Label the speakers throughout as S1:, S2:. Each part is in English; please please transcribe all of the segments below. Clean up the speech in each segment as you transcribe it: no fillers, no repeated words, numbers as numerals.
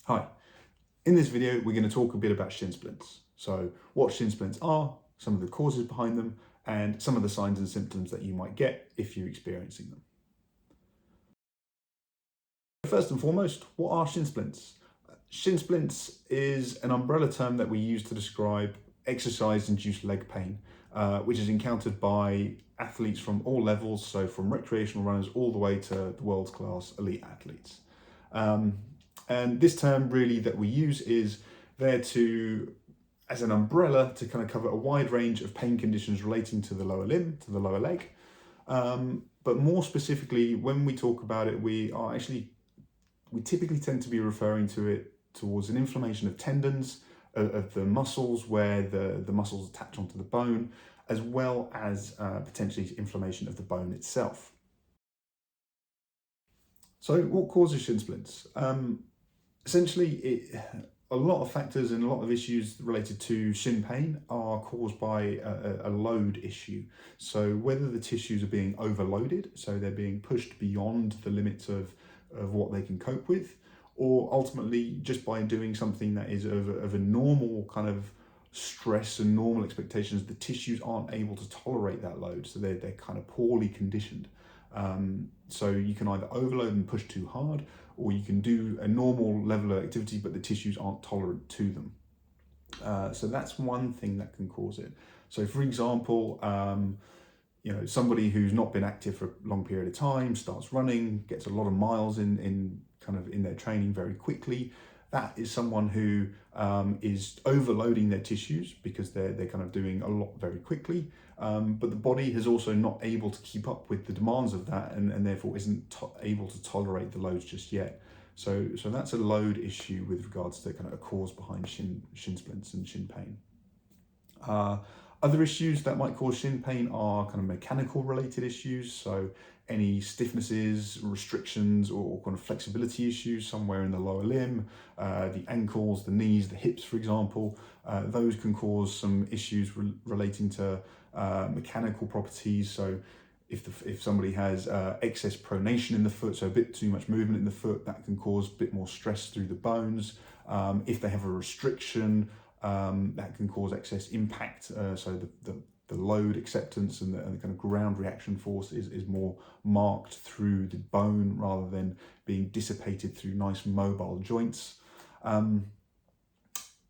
S1: Hi, in this video we're going to talk a bit about shin splints. So what shin splints are, some of the causes behind them, and some of the signs and symptoms that you might get if you're experiencing them. First and foremost, what are shin splints? Shin splints is an umbrella term that we use to describe exercise-induced leg pain, which is encountered by athletes from all levels, so from recreational runners all the way to the world's class elite athletes. And this term really that we use is there as an umbrella to kind of cover a wide range of pain conditions relating to the lower limb, to the lower leg. But more specifically, when we talk about it, we typically tend to be referring to it towards an inflammation of tendons, of the muscles where the muscles attach onto the bone, as well as potentially inflammation of the bone itself. So what causes shin splints? Essentially, a lot of factors and a lot of issues related to shin pain are caused by a load issue. So whether the tissues are being overloaded, so they're being pushed beyond the limits of what they can cope with, or ultimately just by doing something that is of a normal kind of stress and normal expectations, the tissues aren't able to tolerate that load, so they're kind of poorly conditioned. So you can either overload and push too hard, or you can do a normal level of activity, but the tissues aren't tolerant to them. So that's one thing that can cause it. So for example, somebody who's not been active for a long period of time, starts running, gets a lot of miles in their training very quickly. That is someone who is overloading their tissues because they're kind of doing a lot very quickly. But the body is also not able to keep up with the demands of that, and therefore isn't able to tolerate the loads just yet. So that's a load issue with regards to kind of a cause behind shin splints and shin pain. Other issues that might cause shin pain are kind of mechanical related issues. So any stiffnesses, restrictions, or kind of flexibility issues somewhere in the lower limb, the ankles, the knees, the hips, for example. Those can cause some issues relating to mechanical properties. So if somebody has excess pronation in the foot, so a bit too much movement in the foot, that can cause a bit more stress through the bones. If they have a restriction, that can cause excess impact. So the load acceptance and the kind of ground reaction force is more marked through the bone rather than being dissipated through nice mobile joints.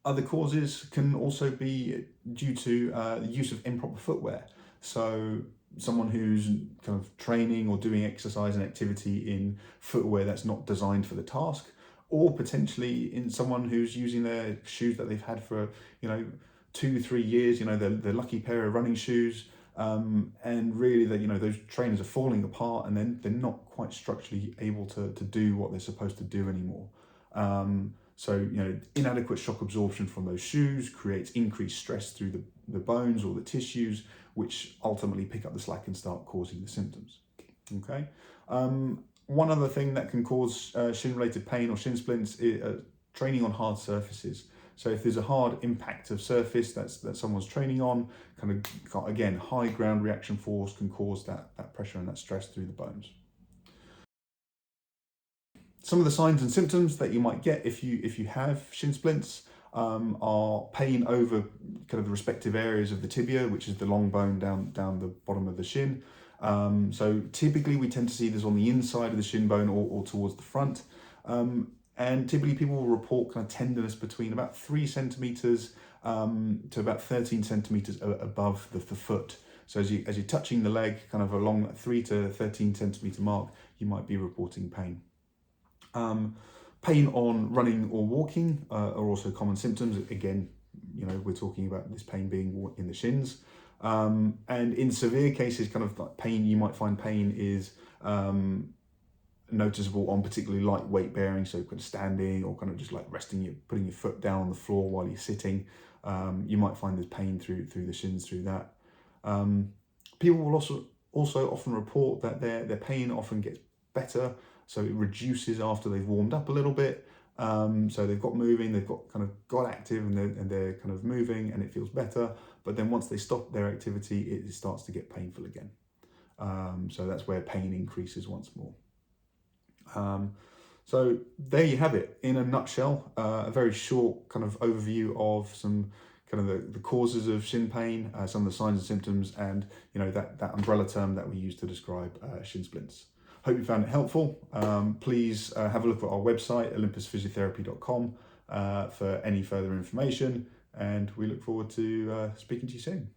S1: Other causes can also be due to the use of improper footwear. So someone who's kind of training or doing exercise and activity in footwear that's not designed for the task, or potentially in someone who's using their shoes that they've had for 2-3 years, their lucky pair of running shoes, and really that those trainers are falling apart, and then they're not quite structurally able to do what they're supposed to do anymore. So inadequate shock absorption from those shoes creates increased stress through the bones or the tissues, which ultimately pick up the slack and start causing the symptoms. Okay. One other thing that can cause shin-related pain or shin splints is training on hard surfaces. So if there's a hard impact of surface that someone's training on, kind of, again, high ground reaction force can cause that pressure and that stress through the bones. Some of the signs and symptoms that you might get if you have shin splints are pain over kind of the respective areas of the tibia, which is the long bone down the bottom of the shin. So typically we tend to see this on the inside of the shin bone or towards the front. And typically people will report kind of tenderness between about 3 centimeters to about 13 centimeters above the foot. So as you're touching the leg, kind of along that 3 to 13 centimeter mark, you might be reporting pain. Pain on running or walking are also common symptoms. Again, we're talking about this pain being in the shins. And in severe cases, kind of like pain, you might find pain is noticeable on particularly light weight bearing, so kind of standing or kind of just like putting your foot down on the floor while you're sitting. You might find there's pain through the shins through that. People will also often report that their pain often gets better, so it reduces after they've warmed up a little bit. So they've got moving, they've got active, and they're kind of moving, and it feels better. But then once they stop their activity, it starts to get painful again. So that's where pain increases once more. So there you have it, in a nutshell, a very short kind of overview of some kind of the causes of shin pain, some of the signs and symptoms, and that umbrella term that we use to describe shin splints. Hope you found it helpful. Please have a look at our website, olympusphysiotherapy.com, for any further information, and we look forward to speaking to you soon.